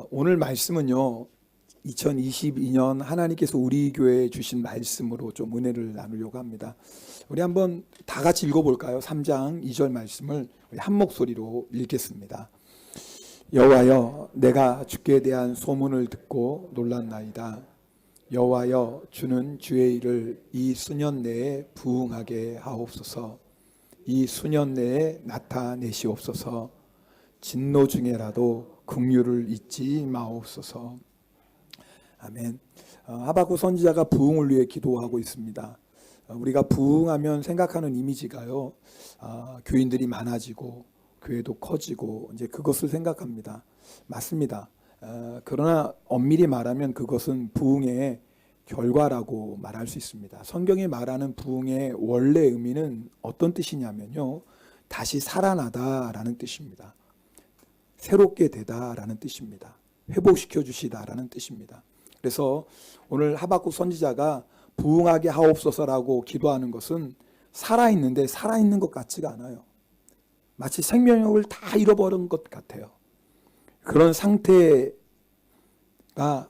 오늘 말씀은요, 2022년 하나님께서 우리 교회에 주신 말씀으로 좀 은혜를 나누려고 합니다. 우리 한번 다 같이 읽어볼까요? 3장 2절 말씀을 우리 한 목소리로 읽겠습니다. 여호와여, 내가 주께 대한 소문을 듣고 놀랐나이다. 여호와여, 주는 주의 일을 이 수년 내에 부응하게 하옵소서. 이 수년 내에 나타내시옵소서. 진노 중에라도 긍휼을 잊지 마옵소서. 아멘. 하박국 선지자가 부흥을 위해 기도하고 있습니다. 우리가 부흥하면 생각하는 이미지가요, 교인들이 많아지고 교회도 커지고 이제 그것을 생각합니다. 맞습니다. 그러나 엄밀히 말하면 그것은 부흥의 결과라고 말할 수 있습니다. 성경이 말하는 부흥의 원래 의미는 어떤 뜻이냐면요, 다시 살아나다라는 뜻입니다. 새롭게 되다라는 뜻입니다. 회복시켜 주시다라는 뜻입니다. 그래서 오늘 하박국 선지자가 부흥하게 하옵소서라고 기도하는 것은 살아있는데 살아있는 것 같지가 않아요. 마치 생명력을 다 잃어버린 것 같아요. 그런 상태가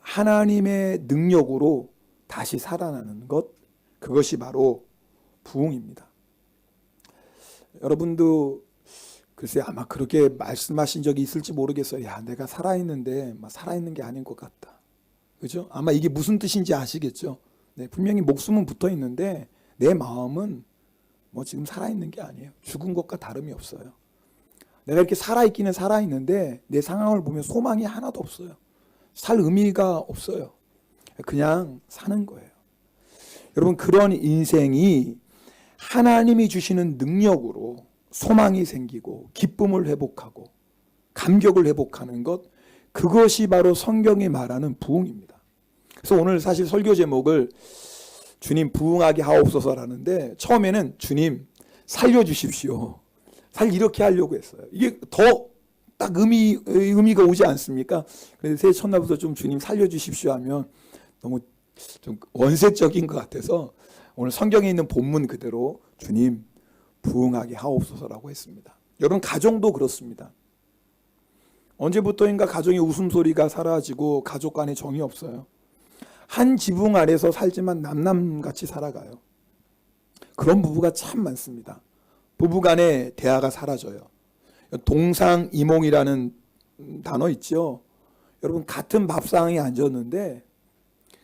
하나님의 능력으로 다시 살아나는 것, 그것이 바로 부흥입니다. 여러분도 글쎄 아마 그렇게 말씀하신 적이 있을지 모르겠어요. 야, 내가 살아있는데 살아있는 게 아닌 것 같다. 그죠? 아마 이게 무슨 뜻인지 아시겠죠? 네, 분명히 목숨은 붙어 있는데 내 마음은 지금 살아있는 게 아니에요. 죽은 것과 다름이 없어요. 내가 이렇게 살아있기는 살아있는데 내 상황을 보면 소망이 하나도 없어요. 살 의미가 없어요. 그냥 사는 거예요. 여러분, 그런 인생이 하나님이 주시는 능력으로 소망이 생기고 기쁨을 회복하고 감격을 회복하는 것, 그것이 바로 성경이 말하는 부흥입니다. 그래서 오늘 사실 설교 제목을 주님 부흥하게 하옵소서라는데, 처음에는 주님 살려주십시오, 이렇게 하려고 했어요. 이게 더 딱 의미가 오지 않습니까? 그래서 새해 첫날부터 좀 주님 살려주십시오 하면 너무 좀 원색적인 것 같아서 오늘 성경에 있는 본문 그대로 주님 부흥하게 하옵소서라고 했습니다. 여러분, 가정도 그렇습니다. 언제부터인가 가정의 웃음소리가 사라지고 가족 간에 정이 없어요. 한 지붕 아래서 살지만 남남같이 살아가요. 그런 부부가 참 많습니다. 부부 간의 대화가 사라져요. 동상이몽이라는 단어 있죠. 여러분, 같은 밥상에 앉았는데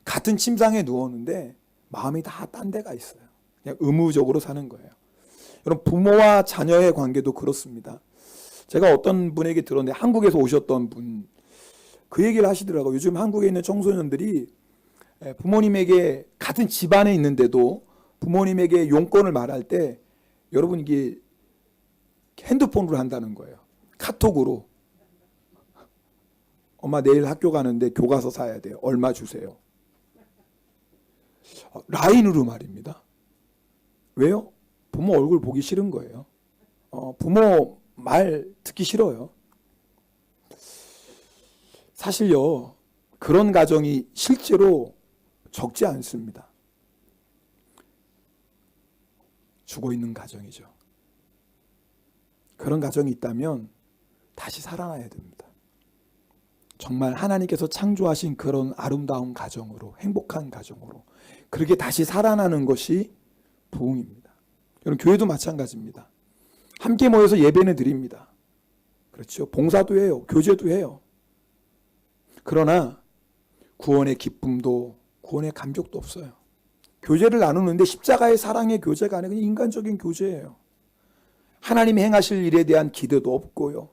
같은 침상에 누웠는데 마음이 다 딴 데가 있어요. 그냥 의무적으로 사는 거예요. 여러분, 부모와 자녀의 관계도 그렇습니다. 제가 어떤 분에게 들었는데, 한국에서 오셨던 분, 그 얘기를 하시더라고요. 요즘 한국에 있는 청소년들이 부모님에게 같은 집안에 있는데도 부모님에게 용건을 말할 때, 여러분, 이게 핸드폰으로 한다는 거예요. 카톡으로. 엄마 내일 학교 가는데 교과서 사야 돼요. 얼마 주세요. 라인으로 말입니다. 왜요? 부모 얼굴 보기 싫은 거예요. 부모 말 듣기 싫어요. 사실요, 그런 가정이 실제로 적지 않습니다. 죽어 있는 가정이죠. 그런 가정이 있다면 다시 살아나야 됩니다. 정말 하나님께서 창조하신 그런 아름다운 가정으로, 행복한 가정으로 그렇게 다시 살아나는 것이 부흥입니다. 여러분, 교회도 마찬가지입니다. 함께 모여서 예배는 드립니다. 그렇죠. 봉사도 해요. 교제도 해요. 그러나 구원의 기쁨도, 구원의 감격도 없어요. 교제를 나누는데 십자가의 사랑의 교제가 아니라 그냥 인간적인 교제예요. 하나님이 행하실 일에 대한 기대도 없고요.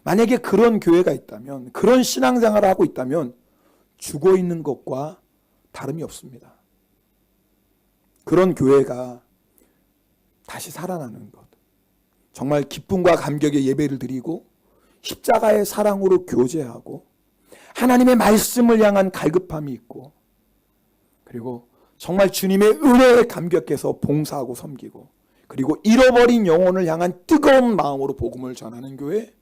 만약에 그런 교회가 있다면, 그런 신앙생활을 하고 있다면 죽어 있는 것과 다름이 없습니다. 그런 교회가 다시 살아나는 것, 정말 기쁨과 감격의 예배를 드리고 십자가의 사랑으로 교제하고 하나님의 말씀을 향한 갈급함이 있고, 그리고 정말 주님의 은혜에 감격해서 봉사하고 섬기고, 그리고 잃어버린 영혼을 향한 뜨거운 마음으로 복음을 전하는 교회,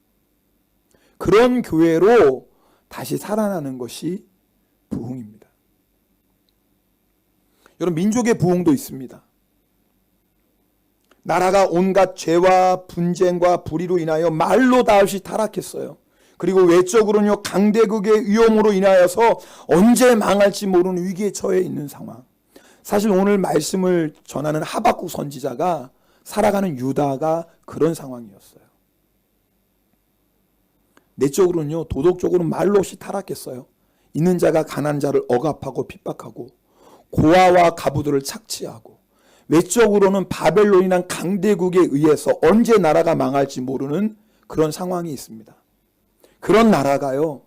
그런 교회로 다시 살아나는 것이 부흥입니다. 여러분, 민족의 부흥도 있습니다. 나라가 온갖 죄와 분쟁과 불의로 인하여 말로 다 없이 타락했어요. 그리고 외적으로는요, 강대국의 위험으로 인하여서 언제 망할지 모르는 위기에 처해 있는 상황. 사실 오늘 말씀을 전하는 하박국 선지자가 살아가는 유다가 그런 상황이었어요. 내적으로는요, 도덕적으로는 말로 없이 타락했어요. 있는 자가 가난한 자를 억압하고 핍박하고 고아와 가부들을 착취하고, 외적으로는 바벨론이란 강대국에 의해서 언제 나라가 망할지 모르는 그런 상황이 있습니다. 그런 나라가요,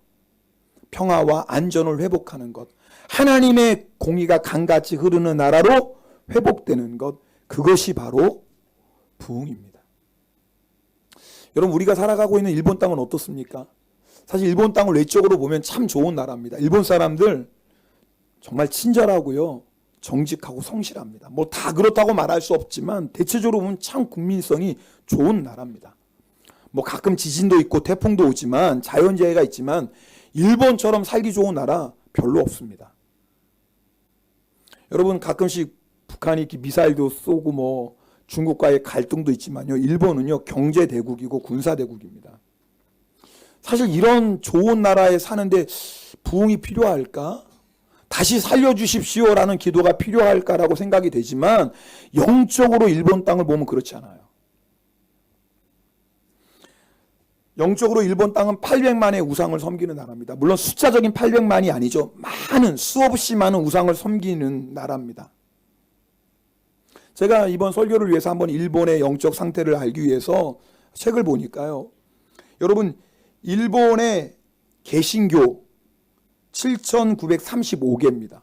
평화와 안전을 회복하는 것, 하나님의 공의가 강같이 흐르는 나라로 회복되는 것, 그것이 바로 부흥입니다. 여러분, 우리가 살아가고 있는 일본 땅은 어떻습니까? 사실 일본 땅을 외적으로 보면 참 좋은 나라입니다. 일본 사람들 정말 친절하고요, 정직하고 성실합니다. 뭐 다 그렇다고 말할 수 없지만 대체적으로 보면 참 국민성이 좋은 나라입니다. 뭐 가끔 지진도 있고 태풍도 오지만, 자연재해가 있지만 일본처럼 살기 좋은 나라 별로 없습니다. 여러분, 가끔씩 북한이 미사일도 쏘고 뭐 중국과의 갈등도 있지만요, 일본은요 경제 대국이고 군사 대국입니다. 사실 이런 좋은 나라에 사는데 부흥이 필요할까? 다시 살려주십시오라는 기도가 필요할까라고 생각이 되지만, 영적으로 일본 땅을 보면 그렇지 않아요. 영적으로 일본 땅은 800만의 우상을 섬기는 나라입니다. 물론 숫자적인 800만이 아니죠. 많은, 수없이 많은 우상을 섬기는 나라입니다. 제가 이번 설교를 위해서 한번 일본의 영적 상태를 알기 위해서 책을 보니까요, 여러분, 일본의 개신교 7,935개입니다.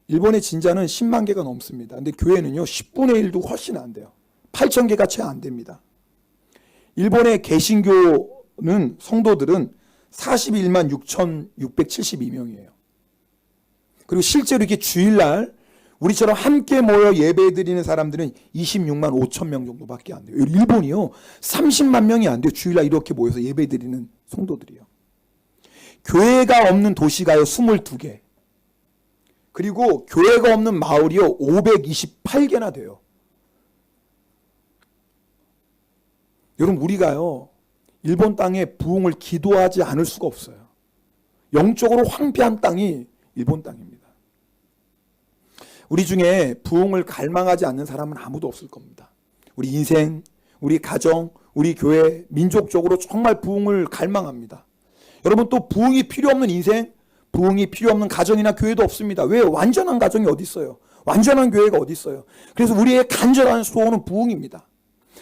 일본의 진자는 10만 개가 넘습니다. 근데 교회는요 10분의 1도 훨씬 안 돼요. 8,000개가 채 안 됩니다. 일본의 개신교는 성도들은 41만 6,672명이에요. 그리고 실제로 이렇게 주일날 우리처럼 함께 모여 예배드리는 사람들은 26만 5천 명 정도밖에 안 돼요. 일본이요 30만 명이 안 돼요. 주일날 이렇게 모여서 예배드리는 성도들이요. 교회가 없는 도시가요 22개. 그리고 교회가 없는 마을이요 528개나 돼요. 여러분, 우리가요 일본 땅에 부흥을 기도하지 않을 수가 없어요. 영적으로 황폐한 땅이 일본 땅입니다. 우리 중에 부흥을 갈망하지 않는 사람은 아무도 없을 겁니다. 우리 인생, 우리 가정, 우리 교회, 민족적으로 정말 부흥을 갈망합니다. 여러분, 또 부흥이 필요 없는 인생, 부흥이 필요 없는 가정이나 교회도 없습니다. 왜? 완전한 가정이 어디 있어요? 완전한 교회가 어디 있어요? 그래서 우리의 간절한 소원은 부흥입니다.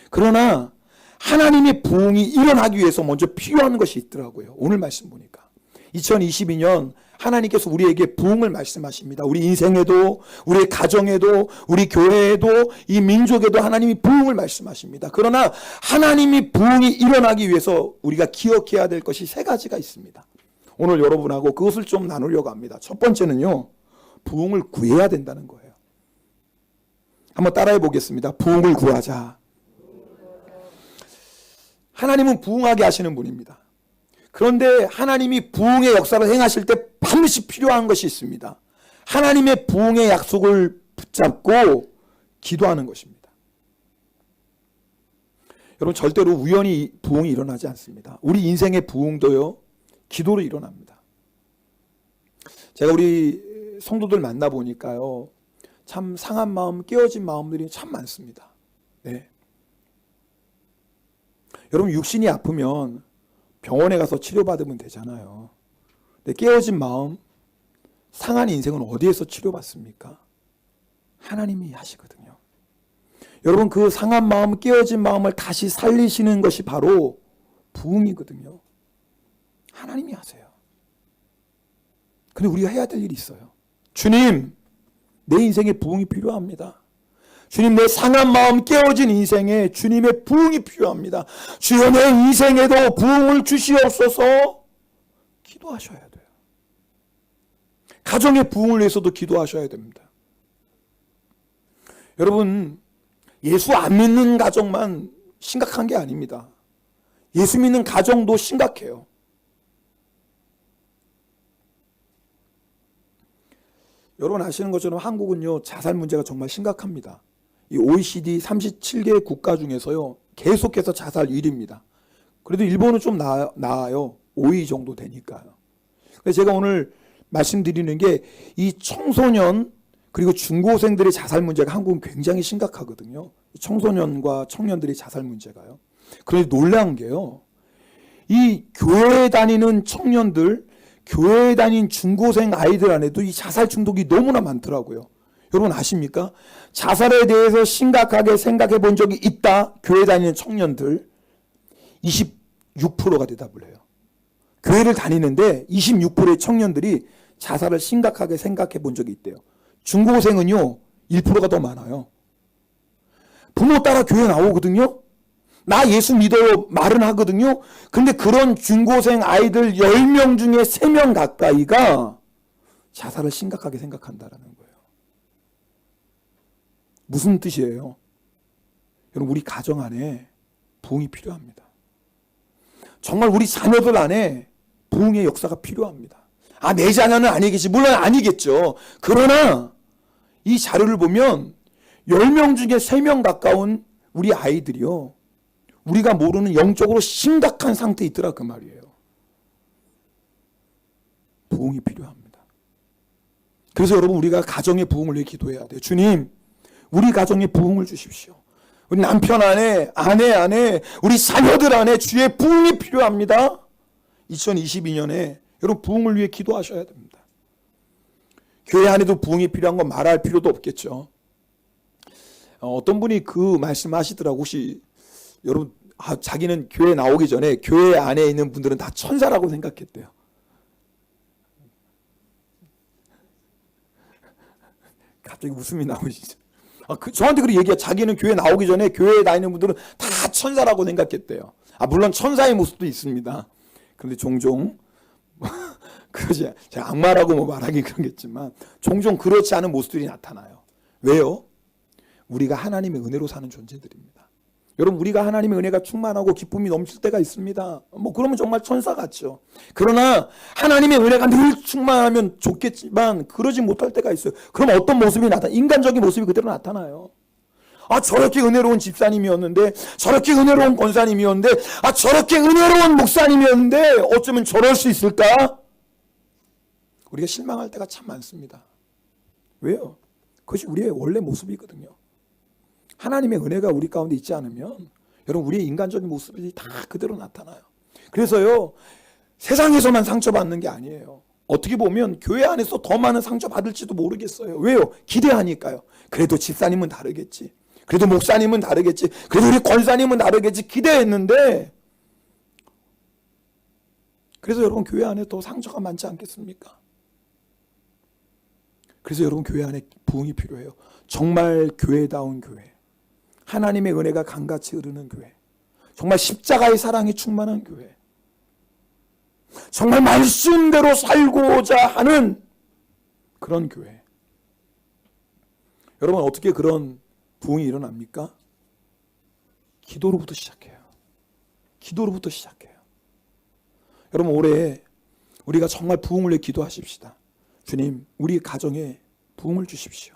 그러나 하나님의 부흥이 일어나기 위해서 먼저 필요한 것이 있더라고요. 오늘 말씀 보니까 2022년 하나님께서 우리에게 부흥을 말씀하십니다. 우리 인생에도, 우리 가정에도, 우리 교회에도, 이 민족에도 하나님이 부흥을 말씀하십니다. 그러나 하나님이 부흥이 일어나기 위해서 우리가 기억해야 될 것이 세 가지가 있습니다. 오늘 여러분하고 그것을 좀 나누려고 합니다. 첫 번째는요, 부흥을 구해야 된다는 거예요. 한번 따라해 보겠습니다. 부흥을 구하자. 하나님은 부흥하게 하시는 분입니다. 그런데 하나님이 부흥의 역사를 행하실 때 반드시 필요한 것이 있습니다. 하나님의 부흥의 약속을 붙잡고 기도하는 것입니다. 여러분, 절대로 우연히 부흥이 일어나지 않습니다. 우리 인생의 부흥도요 기도로 일어납니다. 제가 우리 성도들 만나보니까요 참 상한 마음, 깨어진 마음들이 참 많습니다. 네. 여러분, 육신이 아프면 병원에 가서 치료받으면 되잖아요. 근데 깨어진 마음, 상한 인생은 어디에서 치료받습니까? 하나님이 하시거든요. 여러분, 그 상한 마음, 깨어진 마음을 다시 살리시는 것이 바로 부흥이거든요. 하나님이 하세요. 근데 우리가 해야 될 일이 있어요. 주님, 내 인생에 부흥이 필요합니다. 주님, 내 상한 마음, 깨어진 인생에 주님의 부흥이 필요합니다. 주여, 내 인생에도 부흥을 주시옵소서. 기도하셔야 돼요. 가정의 부흥을 위해서도 기도하셔야 됩니다. 여러분, 예수 안 믿는 가정만 심각한 게 아닙니다. 예수 믿는 가정도 심각해요. 여러분 아시는 것처럼 한국은요 자살 문제가 정말 심각합니다. 이 OECD 37개 국가 중에서요 계속해서 자살 1위입니다. 그래도 일본은 좀 나아요. 5위 정도 되니까요. 그래서 제가 오늘 말씀드리는 게 이 청소년 그리고 중고생들의 자살 문제가 한국은 굉장히 심각하거든요. 청소년과 청년들의 자살 문제가요. 그런데 놀라운 게요. 이 교회에 다니는 청년들, 교회에 다니는 중고생 아이들 안에도 이 자살 중독이 너무나 많더라고요. 여러분 아십니까? 자살에 대해서 심각하게 생각해 본 적이 있다. 교회에 다니는 청년들 26%가 대답을 해요. 교회를 다니는데 26%의 청년들이 자살을 심각하게 생각해 본 적이 있대요. 중고생은요 1%가 더 많아요. 부모 따라 교회 나오거든요. 나 예수 믿어요 말은 하거든요. 근데 그런 중고생 아이들 10명 중에 3명 가까이가 자살을 심각하게 생각한다라는 거예요. 무슨 뜻이에요? 여러분 우리 가정 안에 부흥이 필요합니다. 정말 우리 자녀들 안에 부흥의 역사가 필요합니다. 내 자녀는 아니겠지. 물론 아니겠죠. 그러나 이 자료를 보면 10명 중에 3명 가까운 우리 아이들이요. 우리가 모르는 영적으로 심각한 상태에 있더라 그 말이에요. 부흥이 필요합니다. 그래서 여러분 우리가 가정의 부흥을 위해 기도해야 돼요. 주님, 우리 가정에 부흥을 주십시오. 우리 남편 안에, 아내 안에, 우리 자녀들 안에 주의 부흥이 필요합니다. 2022년에 여러분 부흥을 위해 기도하셔야 됩니다. 교회 안에도 부흥이 필요한 건 말할 필요도 없겠죠. 어떤 분이 그 말씀하시더라고. 혹시 여러분 자기는 교회 나오기 전에 교회 안에 있는 분들은 다 천사라고 생각했대요. 갑자기 웃음이 나오시죠. 저한테 그렇게 얘기해. 자기는 교회 나오기 전에 교회에 다니는 분들은 다 천사라고 생각했대요. 물론 천사의 모습도 있습니다. 그런데 종종 그러지, 제가 악마라고 말하기 그러겠지만 종종 그렇지 않은 모습들이 나타나요. 왜요? 우리가 하나님의 은혜로 사는 존재들입니다. 여러분 우리가 하나님의 은혜가 충만하고 기쁨이 넘칠 때가 있습니다. 그러면 정말 천사 같죠. 그러나 하나님의 은혜가 늘 충만하면 좋겠지만 그러지 못할 때가 있어요. 그럼 어떤 모습이 나타나요? 인간적인 모습이 그대로 나타나요. 저렇게 은혜로운 집사님이었는데, 저렇게 은혜로운 권사님이었는데, 저렇게 은혜로운 목사님이었는데 어쩌면 저럴 수 있을까? 우리가 실망할 때가 참 많습니다. 왜요? 그것이 우리의 원래 모습이거든요. 하나님의 은혜가 우리 가운데 있지 않으면 여러분 우리의 인간적인 모습이 다 그대로 나타나요. 그래서요 세상에서만 상처받는 게 아니에요. 어떻게 보면 교회 안에서 더 많은 상처받을지도 모르겠어요. 왜요? 기대하니까요. 그래도 집사님은 다르겠지. 그래도 목사님은 다르겠지. 그래도 우리 권사님은 다르겠지. 기대했는데 그래서 여러분 교회 안에 더 상처가 많지 않겠습니까? 그래서 여러분 교회 안에 부흥이 필요해요. 정말 교회다운 교회. 하나님의 은혜가 강같이 흐르는 교회. 정말 십자가의 사랑이 충만한 교회. 정말 말씀대로 살고자 하는 그런 교회. 여러분 어떻게 그런 부흥이 일어납니까? 기도로부터 시작해요. 기도로부터 시작해요. 여러분 올해 우리가 정말 부흥을 위해 기도하십시다. 주님 우리 가정에 부흥을 주십시오.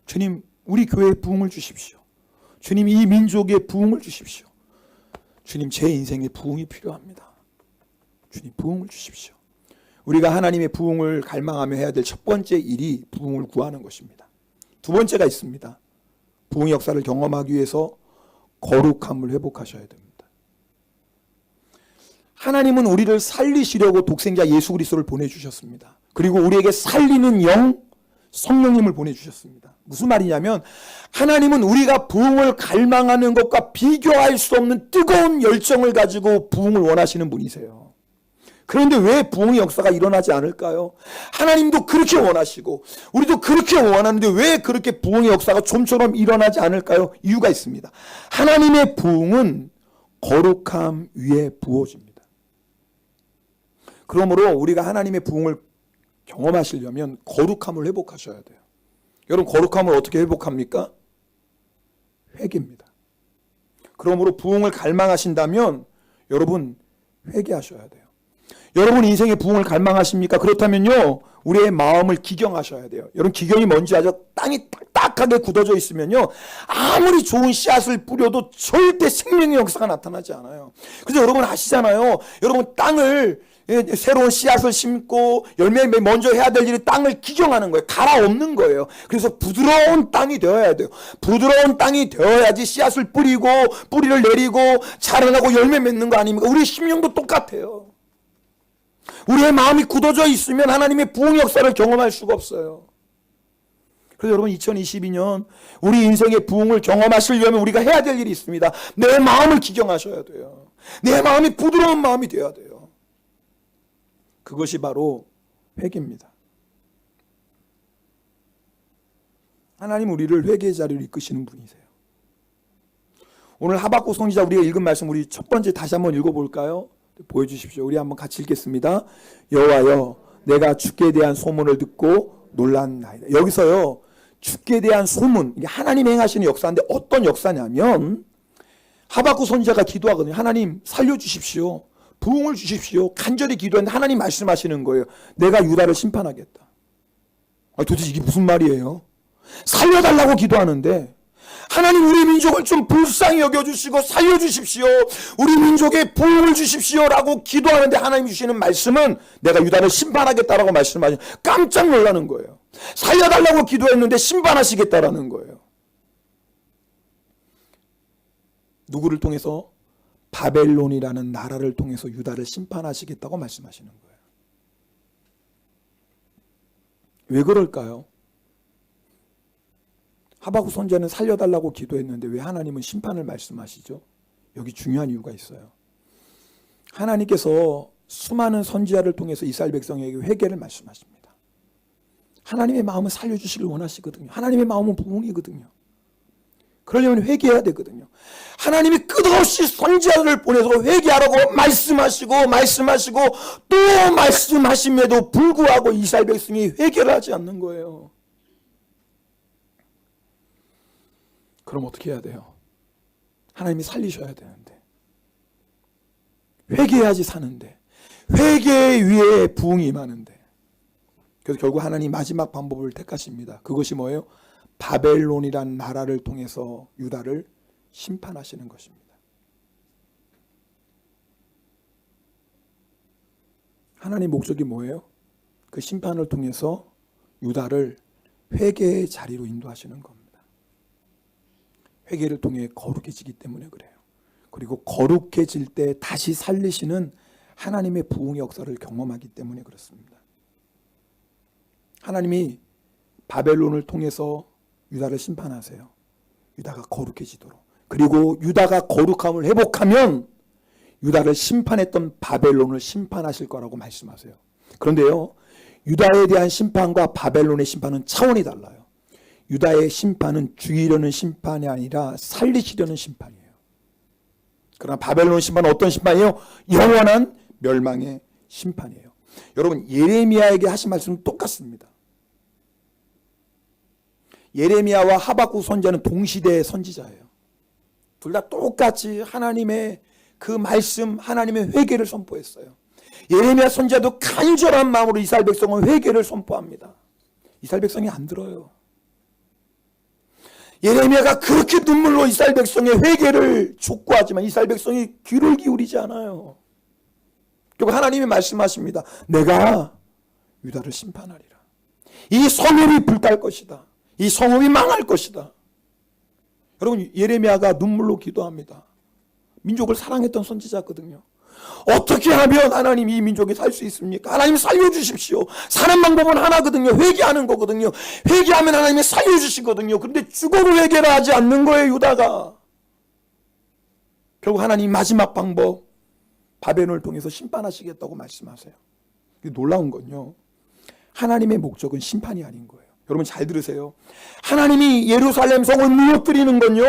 주님 우리 교회에 부흥을 주십시오. 주님 이 민족에 부흥을 주십시오. 주님 제 인생에 부흥이 필요합니다. 주님 부흥을 주십시오. 우리가 하나님의 부흥을 갈망하며 해야 될 첫 번째 일이 부흥을 구하는 것입니다. 두 번째가 있습니다. 부흥의 역사를 경험하기 위해서 거룩함을 회복하셔야 됩니다. 하나님은 우리를 살리시려고 독생자 예수 그리스도를 보내주셨습니다. 그리고 우리에게 살리는 영 성령님을 보내주셨습니다. 무슨 말이냐면 하나님은 우리가 부흥을 갈망하는 것과 비교할 수 없는 뜨거운 열정을 가지고 부흥을 원하시는 분이세요. 그런데 왜 부흥의 역사가 일어나지 않을까요? 하나님도 그렇게 원하시고 우리도 그렇게 원하는데 왜 그렇게 부흥의 역사가 좀처럼 일어나지 않을까요? 이유가 있습니다. 하나님의 부흥은 거룩함 위에 부어집니다. 그러므로 우리가 하나님의 부흥을 경험하시려면 거룩함을 회복하셔야 돼요. 여러분 거룩함을 어떻게 회복합니까? 회개입니다. 그러므로 부흥을 갈망하신다면 여러분 회개하셔야 돼요. 여러분 인생의 부흥을 갈망하십니까? 그렇다면요, 우리의 마음을 기경하셔야 돼요. 여러분 기경이 뭔지 아죠? 땅이 딱딱하게 굳어져 있으면요, 아무리 좋은 씨앗을 뿌려도 절대 생명의 역사가 나타나지 않아요. 그래서 여러분 아시잖아요. 여러분 땅을, 새로운 씨앗을 심고 열매 먼저 해야 될 일이 땅을 기경하는 거예요. 갈아엎는 거예요. 그래서 부드러운 땅이 되어야 돼요. 부드러운 땅이 되어야지 씨앗을 뿌리고 뿌리를 내리고 자라나고 열매 맺는 거 아닙니까? 우리 심령도 똑같아요. 우리의 마음이 굳어져 있으면 하나님의 부흥 역사를 경험할 수가 없어요. 그래서 여러분 2022년 우리 인생의 부흥을 경험하시려면 우리가 해야 될 일이 있습니다. 내 마음을 기경하셔야 돼요. 내 마음이 부드러운 마음이 되어야 돼요. 그것이 바로 회개입니다. 하나님 우리를 회개의 자리로 이끄시는 분이세요. 오늘 하박국 선지자 우리가 읽은 말씀 우리 첫 번째 다시 한번 읽어볼까요? 보여주십시오. 우리 한번 같이 읽겠습니다. 여호와여, 내가 주께 대한 소문을 듣고 놀랐나이다. 여기서요, 주께 대한 소문, 이게 하나님 행하시는 역사인데 어떤 역사냐면 하박국 선지자가 기도하거든요. 하나님 살려주십시오. 부흥을 주십시오. 간절히 기도했는데 하나님 말씀하시는 거예요. 내가 유다를 심판하겠다. 아니, 도대체 이게 무슨 말이에요? 살려달라고 기도하는데 하나님 우리 민족을 좀 불쌍히 여겨주시고 살려주십시오. 우리 민족에 부흥을 주십시오라고 기도하는데 하나님 주시는 말씀은 내가 유다를 심판하겠다라고 말씀하시는, 깜짝 놀라는 거예요. 살려달라고 기도했는데 심판하시겠다라는 거예요. 누구를 통해서? 바벨론이라는 나라를 통해서 유다를 심판하시겠다고 말씀하시는 거예요. 왜 그럴까요? 하박국 선지자는 살려달라고 기도했는데 왜 하나님은 심판을 말씀하시죠? 여기 중요한 이유가 있어요. 하나님께서 수많은 선지자를 통해서 이스라엘 백성에게 회개를 말씀하십니다. 하나님의 마음은 살려주시길 원하시거든요. 하나님의 마음은 부흥이거든요. 그러려면 회개해야 되거든요. 하나님이 끝없이 선지자를 보내서 회개하라고 말씀하시고 또 말씀하심에도 불구하고 이스라엘 백성이 회개를 하지 않는 거예요. 그럼 어떻게 해야 돼요? 하나님이 살리셔야 되는데, 회개해야지 사는데, 회개 위에 부흥이 임하는데, 그래서 결국 하나님 마지막 방법을 택하십니다. 그것이 뭐예요? 바벨론이란 나라를 통해서 유다를 심판하시는 것입니다. 하나님 목적이 뭐예요? 그 심판을 통해서 유다를 회개의 자리로 인도하시는 겁니다. 회개를 통해 거룩해지기 때문에 그래요. 그리고 거룩해질 때 다시 살리시는 하나님의 부흥의 역사를 경험하기 때문에 그렇습니다. 하나님이 바벨론을 통해서 유다를 심판하세요. 유다가 거룩해지도록. 그리고 유다가 거룩함을 회복하면 유다를 심판했던 바벨론을 심판하실 거라고 말씀하세요. 그런데요, 유다에 대한 심판과 바벨론의 심판은 차원이 달라요. 유다의 심판은 죽이려는 심판이 아니라 살리시려는 심판이에요. 그러나 바벨론 심판은 어떤 심판이에요? 영원한 멸망의 심판이에요. 여러분, 예레미야에게 하신 말씀은 똑같습니다. 예레미야와 하박국 선지자는 동시대의 선지자예요. 둘 다 똑같이 하나님의 그 말씀, 하나님의 회개를 선포했어요. 예레미야 선지자도 간절한 마음으로 이스라엘 백성은 회개를 선포합니다. 이스라엘 백성이 안 들어요. 예레미야가 그렇게 눈물로 이스라엘 백성의 회개를 촉구하지만 이스라엘 백성이 귀를 기울이지 않아요. 결국 하나님이 말씀하십니다. 내가 유다를 심판하리라. 이 성읍이 불탈 것이다. 이 성읍이 망할 것이다. 여러분, 예레미야가 눈물로 기도합니다. 민족을 사랑했던 선지자거든요. 어떻게 하면 하나님 이 민족이 살 수 있습니까? 하나님 살려주십시오. 사는 방법은 하나거든요. 회개하는 거거든요. 회개하면 하나님이 살려주시거든요. 그런데 죽어도 회개를 하지 않는 거예요, 유다가. 결국 하나님 마지막 방법, 바벨론을 통해서 심판하시겠다고 말씀하세요. 놀라운 건요, 하나님의 목적은 심판이 아닌 거예요. 여러분 잘 들으세요. 하나님이 예루살렘 성을 무너뜨리는 건요,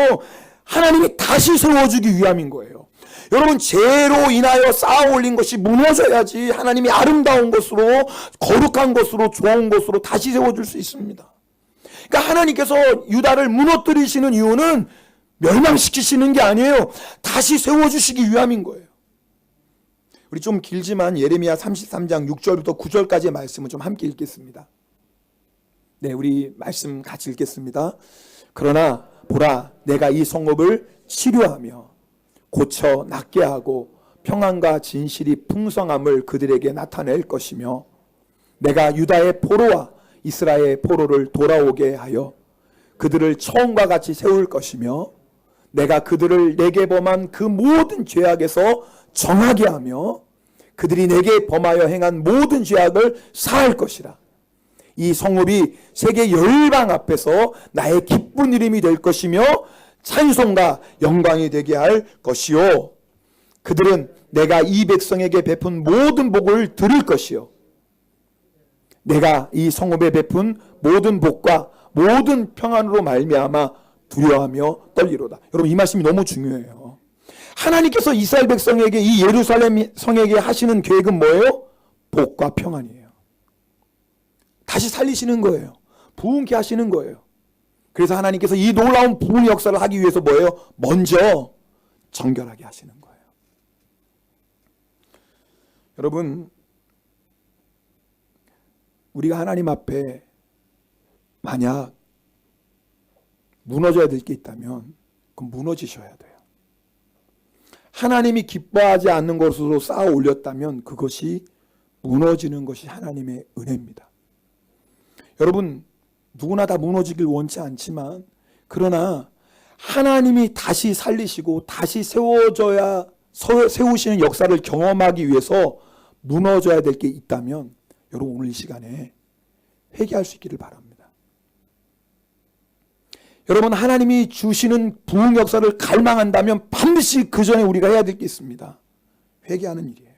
하나님이 다시 세워주기 위함인 거예요. 여러분, 죄로 인하여 쌓아 올린 것이 무너져야지 하나님이 아름다운 것으로, 거룩한 것으로, 좋은 것으로 다시 세워줄 수 있습니다. 그러니까 하나님께서 유다를 무너뜨리시는 이유는 멸망시키시는 게 아니에요. 다시 세워주시기 위함인 거예요. 우리 좀 길지만 예레미야 33장 6절부터 9절까지의 말씀을 좀 함께 읽겠습니다. 네, 우리 말씀 같이 읽겠습니다. 그러나 보라, 내가 이 성읍을 치료하며 고쳐 낫게 하고 평안과 진실이 풍성함을 그들에게 나타낼 것이며, 내가 유다의 포로와 이스라엘의 포로를 돌아오게 하여 그들을 처음과 같이 세울 것이며, 내가 그들을 내게 범한 그 모든 죄악에서 정하게 하며 그들이 내게 범하여 행한 모든 죄악을 사할 것이라. 이 성읍이 세계 열방 앞에서 나의 기쁜 이름이 될 것이며 찬송과 영광이 되게 할 것이요, 그들은 내가 이 백성에게 베푼 모든 복을 들을 것이요, 내가 이 성읍에 베푼 모든 복과 모든 평안으로 말미암아 두려워하며 떨리로다. 여러분, 이 말씀이 너무 중요해요. 하나님께서 이스라엘 백성에게, 이 예루살렘 성에게 하시는 계획은 뭐예요? 복과 평안이에요. 다시 살리시는 거예요. 부흥케 하시는 거예요. 그래서 하나님께서 이 놀라운 부흥 역사를 하기 위해서 뭐예요? 먼저 정결하게 하시는 거예요. 여러분, 우리가 하나님 앞에 만약 무너져야 될 게 있다면 그럼 무너지셔야 돼요. 하나님이 기뻐하지 않는 것으로 쌓아 올렸다면 그것이 무너지는 것이 하나님의 은혜입니다. 여러분, 누구나 다 무너지길 원치 않지만, 그러나 하나님이 다시 살리시고 다시 세우시는 역사를 경험하기 위해서 무너져야 될 게 있다면 여러분, 오늘 이 시간에 회개할 수 있기를 바랍니다. 여러분, 하나님이 주시는 부흥 역사를 갈망한다면 반드시 그 전에 우리가 해야 될 게 있습니다. 회개하는 일이에요.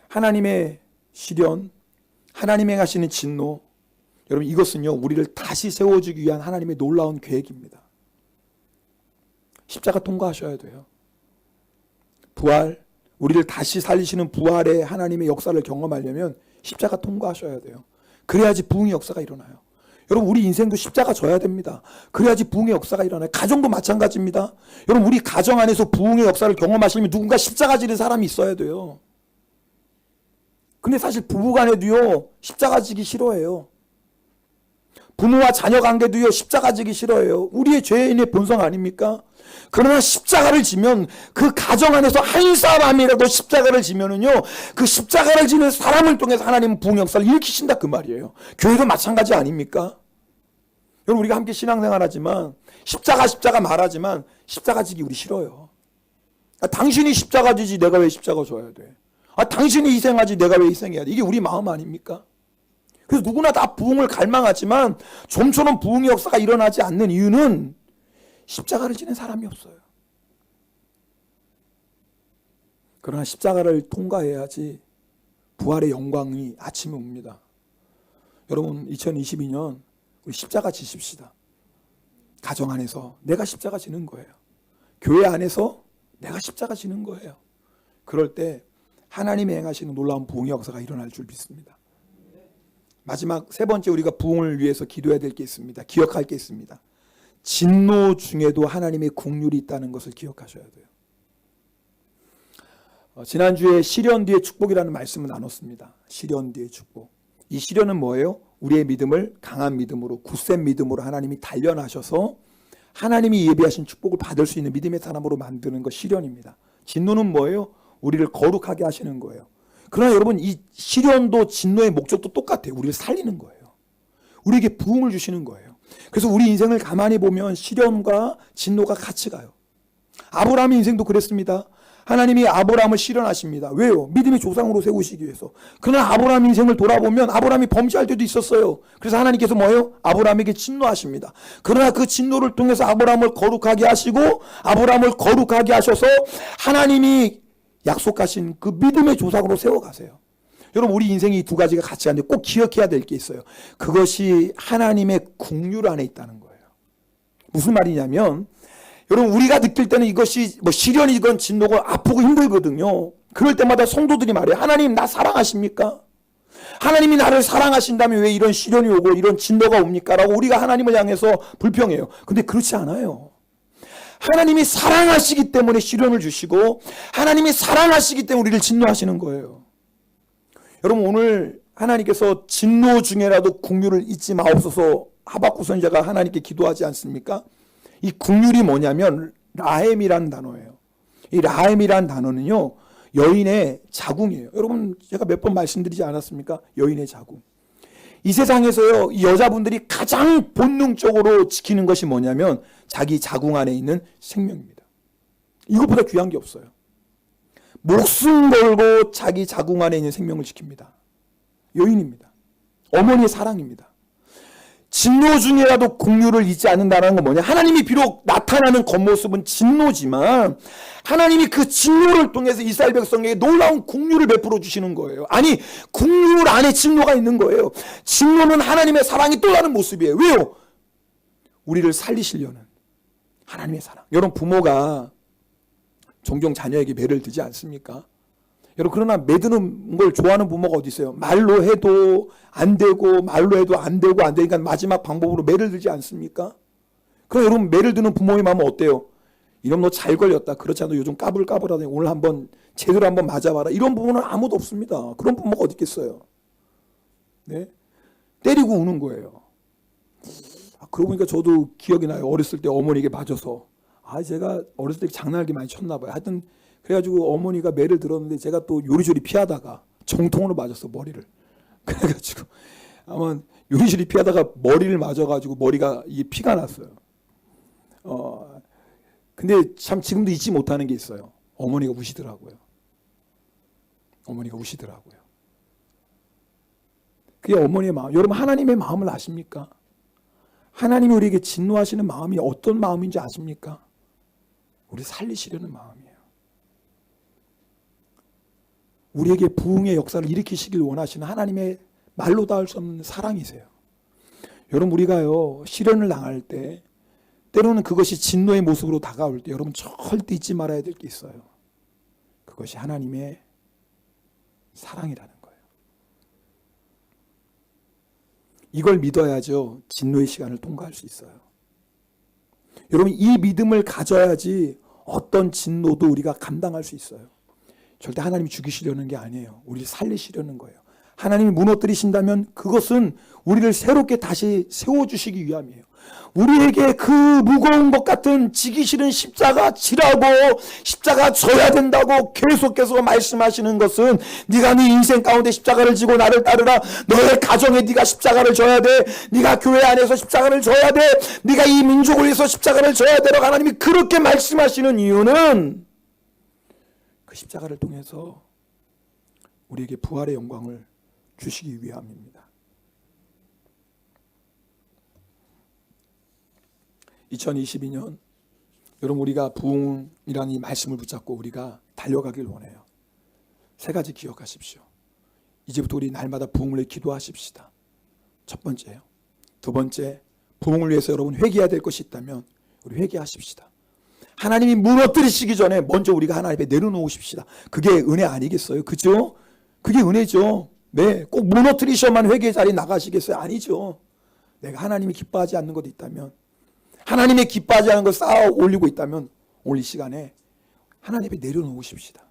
하나님의 시련, 하나님의 하시는 진노, 여러분, 이것은요 우리를 다시 세워주기 위한 하나님의 놀라운 계획입니다. 십자가 통과하셔야 돼요. 부활, 우리를 다시 살리시는 부활의 하나님의 역사를 경험하려면 십자가 통과하셔야 돼요. 그래야지 부흥의 역사가 일어나요. 여러분, 우리 인생도 십자가 져야 됩니다. 그래야지 부흥의 역사가 일어나요. 가정도 마찬가지입니다. 여러분, 우리 가정 안에서 부흥의 역사를 경험하시려면 누군가 십자가 지는 사람이 있어야 돼요. 근데 사실 부부간에도요 십자가 지기 싫어해요. 부모와 자녀 관계도요 십자가 지기 싫어해요. 우리의 죄인의 본성 아닙니까? 그러나 십자가를 지면, 그 가정 안에서 한 사람이라도 십자가를 지면은요, 그 십자가를 지는 사람을 통해서 하나님은 부흥 역사를 일으키신다, 그 말이에요. 교회도 마찬가지 아닙니까? 여러분, 우리가 함께 신앙생활하지만 십자가 말하지만 십자가 지기 우리 싫어요. 당신이 십자가 지지 내가 왜 십자가 져야 돼? 당신이 희생하지 내가 왜 희생해야 돼? 이게 우리 마음 아닙니까? 그래서 누구나 다 부흥을 갈망하지만 좀처럼 부흥의 역사가 일어나지 않는 이유는 십자가를 지는 사람이 없어요. 그러나 십자가를 통과해야지 부활의 영광이 아침에 옵니다. 여러분, 2022년 우리 십자가 지십시다. 가정 안에서 내가 십자가 지는 거예요. 교회 안에서 내가 십자가 지는 거예요. 그럴 때 하나님이 행하시는 놀라운 부흥의 역사가 일어날 줄 믿습니다. 마지막 세 번째, 우리가 부흥을 위해서 기도해야 될 게 있습니다. 기억할 게 있습니다. 진노 중에도 하나님의 긍휼이 있다는 것을 기억하셔야 돼요. 지난주에 시련 뒤의 축복이라는 말씀을 나눴습니다. 시련 뒤의 축복. 이 시련은 뭐예요? 우리의 믿음을 강한 믿음으로, 굳센 믿음으로 하나님이 단련하셔서 하나님이 예비하신 축복을 받을 수 있는 믿음의 사람으로 만드는 것, 시련입니다. 진노는 뭐예요? 우리를 거룩하게 하시는 거예요. 그러나 여러분, 이 시련도 진노의 목적도 똑같아요. 우리를 살리는 거예요. 우리에게 부흥을 주시는 거예요. 그래서 우리 인생을 가만히 보면 시련과 진노가 같이 가요. 아브라함의 인생도 그랬습니다. 하나님이 아브라함을 시련하십니다. 왜요? 믿음의 조상으로 세우시기 위해서. 그러나 아브라함 인생을 돌아보면 아브라함이 범죄할 때도 있었어요. 그래서 하나님께서 뭐예요? 아브라함에게 진노하십니다. 그러나 그 진노를 통해서 아브라함을 거룩하게 하시고, 아브라함을 거룩하게 하셔서 하나님이 약속하신 그 믿음의 조상으로 세워가세요. 여러분, 우리 인생이 이 두 가지가 같이 하는데 꼭 기억해야 될 게 있어요. 그것이 하나님의 긍휼 안에 있다는 거예요. 무슨 말이냐면, 여러분, 우리가 느낄 때는 이것이 시련이건 진노건 아프고 힘들거든요. 그럴 때마다 성도들이 말해요. 하나님, 나 사랑하십니까? 하나님이 나를 사랑하신다면 왜 이런 시련이 오고 이런 진노가 옵니까? 라고 우리가 하나님을 향해서 불평해요. 근데 그렇지 않아요. 하나님이 사랑하시기 때문에 시련을 주시고 하나님이 사랑하시기 때문에 우리를 진노하시는 거예요. 여러분, 오늘 하나님께서 진노 중에라도 긍휼을 잊지 마옵소서 하박국 선지자가 하나님께 기도하지 않습니까? 이 긍휼이 뭐냐면 라헬이라는 단어예요. 이 라헬이라는 단어는요, 여인의 자궁이에요. 여러분, 제가 몇 번 말씀드리지 않았습니까? 여인의 자궁. 이 세상에서요, 이 여자분들이 가장 본능적으로 지키는 것이 뭐냐면 자기 자궁 안에 있는 생명입니다. 이것보다 귀한 게 없어요. 목숨 걸고 자기 자궁 안에 있는 생명을 지킵니다. 여인입니다. 어머니의 사랑입니다. 진노 중이라도 긍휼을 잊지 않는다는 건 뭐냐? 하나님이 비록 나타나는 겉모습은 진노지만 하나님이 그 진노를 통해서 이스라엘 백성에게 놀라운 긍휼을 베풀어 주시는 거예요. 아니, 긍휼 안에 진노가 있는 거예요. 진노는 하나님의 사랑이 또 다른 모습이에요. 왜요? 우리를 살리시려는 하나님의 사랑. 여러분, 부모가 종종 자녀에게 매를 드지 않습니까? 여러분, 그러나 매드는 걸 좋아하는 부모가 어디 있어요? 말로 해도 안 되고 말로 해도 안 되고 안 되니까 마지막 방법으로 매를 들지 않습니까? 그럼 여러분, 매를 드는 부모의 마음은 어때요? 이런 너 잘 걸렸다. 그렇지 않아도 요즘 까불까불하더니 오늘 한번 제대로 한번 맞아봐라. 이런 부모는 아무도 없습니다. 그런 부모가 어디 있겠어요? 네? 때리고 우는 거예요. 그러고 보니까 저도 기억이 나요. 어렸을 때 어머니에게 맞아서. 제가 어렸을 때 장난하게 많이 쳤나 봐요. 하여튼 그래가지고 어머니가 매를 들었는데 제가 또 요리조리 피하다가 정통으로 맞았어, 머리를. 그래가지고 아마 요리조리 피하다가 머리를 맞아가지고 머리가 이게 피가 났어요. 근데 참 지금도 잊지 못하는 게 있어요. 어머니가 우시더라고요. 어머니가 우시더라고요. 그게 어머니의 마음. 여러분, 하나님의 마음을 아십니까? 하나님이 우리에게 진노하시는 마음이 어떤 마음인지 아십니까? 우리 살리시려는 마음이에요. 우리에게 부흥의 역사를 일으키시길 원하시는 하나님의 말로 닿을 수 없는 사랑이세요. 여러분, 우리가요, 시련을 당할 때 때로는 그것이 진노의 모습으로 다가올 때 여러분 절대 잊지 말아야 될 게 있어요. 그것이 하나님의 사랑이라는 거예요. 이걸 믿어야죠, 진노의 시간을 통과할 수 있어요. 여러분, 이 믿음을 가져야지 어떤 진노도 우리가 감당할 수 있어요. 절대 하나님이 죽이시려는 게 아니에요. 우리를 살리시려는 거예요. 하나님이 무너뜨리신다면 그것은 우리를 새롭게 다시 세워주시기 위함이에요. 우리에게 그 무거운 것 같은 지기 싫은 십자가 지라고, 십자가 져야 된다고 계속해서 말씀하시는 것은 네가 네 인생 가운데 십자가를 지고 나를 따르라. 너의 가정에 네가 십자가를 져야 돼. 네가 교회 안에서 십자가를 져야 돼. 네가 이 민족을 위해서 십자가를 져야 되라고 하나님이 그렇게 말씀하시는 이유는 그 십자가를 통해서 우리에게 부활의 영광을 주시기 위함입니다. 2022년 여러분, 우리가 부흥이라는 이 말씀을 붙잡고 우리가 달려가길 원해요. 세 가지 기억하십시오. 이제부터 우리 날마다 부흥을 위해 기도하십시다. 첫 번째요. 두 번째, 부흥을 위해서 여러분 회개해야 될 것이 있다면 우리 회개하십시다. 하나님이 무너뜨리시기 전에 먼저 우리가 하나님 앞에 내려놓으십시다. 그게 은혜 아니겠어요? 그죠? 그게 은혜죠. 네, 꼭 무너뜨리셔만 회개의 자리에 나가시겠어요? 아니죠. 내가 하나님이 기뻐하지 않는 것도 있다면, 하나님의 기뻐하지 않는 걸 쌓아 올리고 있다면 오늘 이 시간에 하나님 앞에 내려놓으십시다.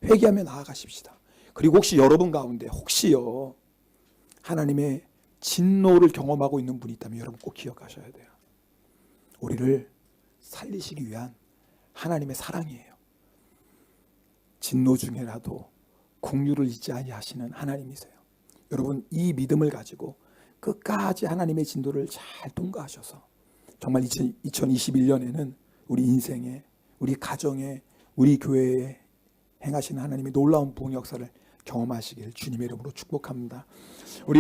회개하며 나아가십시다. 그리고 혹시 여러분 가운데 혹시요, 하나님의 진노를 경험하고 있는 분이 있다면 여러분 꼭 기억하셔야 돼요. 우리를 살리시기 위한 하나님의 사랑이에요. 진노 중에라도 긍휼을 잊지 아니하시는 하나님이세요. 여러분, 이 믿음을 가지고 끝까지 하나님의 진도를 잘 통과하셔서 정말 2021년에는 우리 인생에, 우리 가정에, 우리 교회에 행하시는 하나님의 놀라운 부흥 역사를 경험하시길 주님의 이름으로 축복합니다. 우리